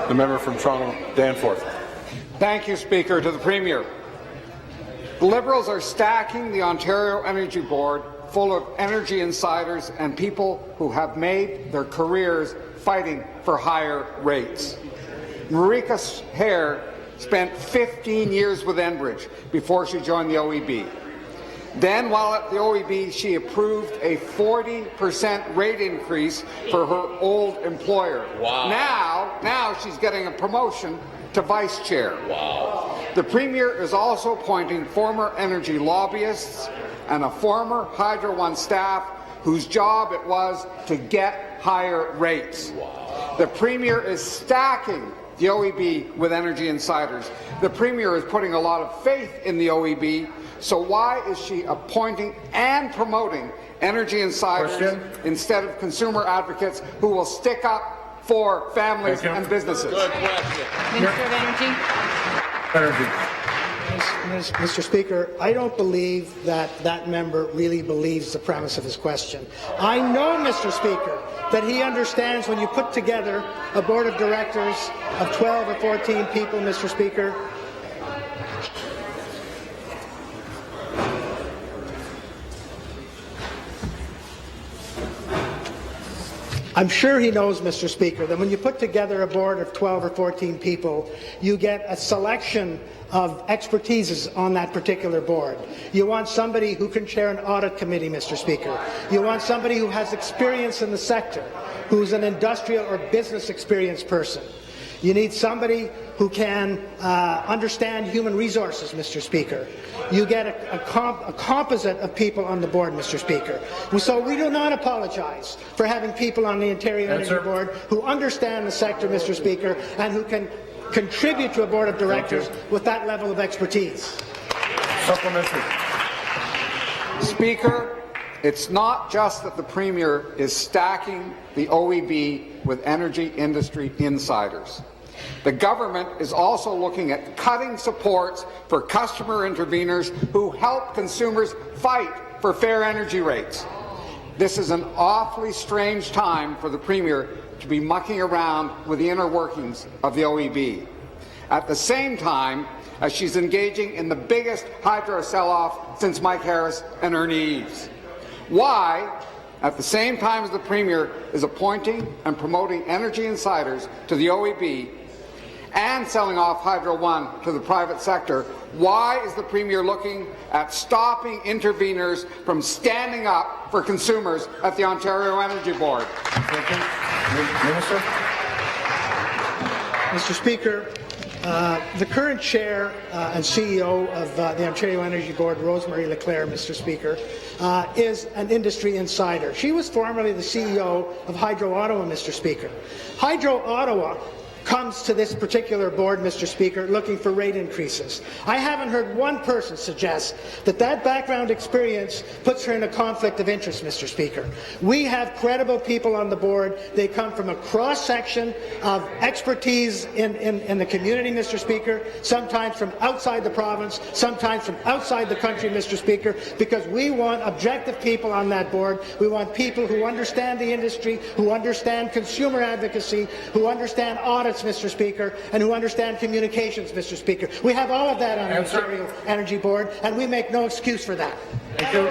The member from Toronto Danforth. Thank you, Speaker. To the Premier. The Liberals are stacking the Ontario Energy Board full of energy insiders and people who have made their careers fighting for higher rates. Marika Hare spent 15 years with Enbridge before she joined the OEB. Then, while at the OEB, she approved a 40% rate increase for her old employer. Wow. Now she's getting a promotion to vice chair. Wow. The Premier is also appointing former energy lobbyists and a former Hydro One staff whose job it was to get higher rates. Wow. The Premier is stacking the OEB with energy insiders. The Premier is putting a lot of faith in the OEB, so why is she appointing and promoting energy insiders instead of consumer advocates who will stick up for families and businesses? Good question. Minister of Energy. Mr. Speaker, I don't believe that member really believes the premise of his question. I know, Mr. Speaker, that he understands when you put together a board of directors of 12 or 14 people, Mr. Speaker, I'm sure he knows, Mr. Speaker, that when you put together a board of 12 or 14 people, you get a selection of expertises on that particular board. You want somebody who can chair an audit committee, Mr. Speaker. You want somebody who has experience in the sector, who's an industrial or business experience person. You need somebody who can understand human resources, Mr. Speaker. You get a composite of people on the board, Mr. Speaker. So we do not apologize for having people on the Ontario Energy Board who understand the sector, Mr. Speaker, and who can contribute to a board of directors with that level of expertise. Supplementary. Speaker, it's not just that the Premier is stacking the OEB with energy industry insiders. The government is also looking at cutting supports for customer interveners who help consumers fight for fair energy rates. This is an awfully strange time for the Premier to be mucking around with the inner workings of the OEB. At the same time as she's engaging in the biggest hydro sell-off since Mike Harris and Ernie Eves. Why, at the same time as the Premier is appointing and promoting energy insiders to the OEB and selling off Hydro One to the private sector, why is the Premier looking at stopping interveners from standing up for consumers at the Ontario Energy Board? Minister. Mr. Speaker, the current chair and CEO of the Ontario Energy Board, Rosemary Leclerc, Mr. Speaker, is an industry insider. She was formerly the CEO of Hydro Ottawa, Mr. Speaker. Hydro Ottawa comes to this particular board, Mr. Speaker, looking for rate increases. I haven't heard one person suggest that that background experience puts her in a conflict of interest, Mr. Speaker. We have credible people on the board. They come from a cross-section of expertise in the community, Mr. Speaker, sometimes from outside the province, sometimes from outside the country, Mr. Speaker, because we want objective people on that board. We want people who understand the industry, who understand consumer advocacy, who understand audits, Mr. Speaker, and who understand communications, Mr. Speaker. We have all of that on the Ontario Energy Board, and we make no excuse for that. Thank you.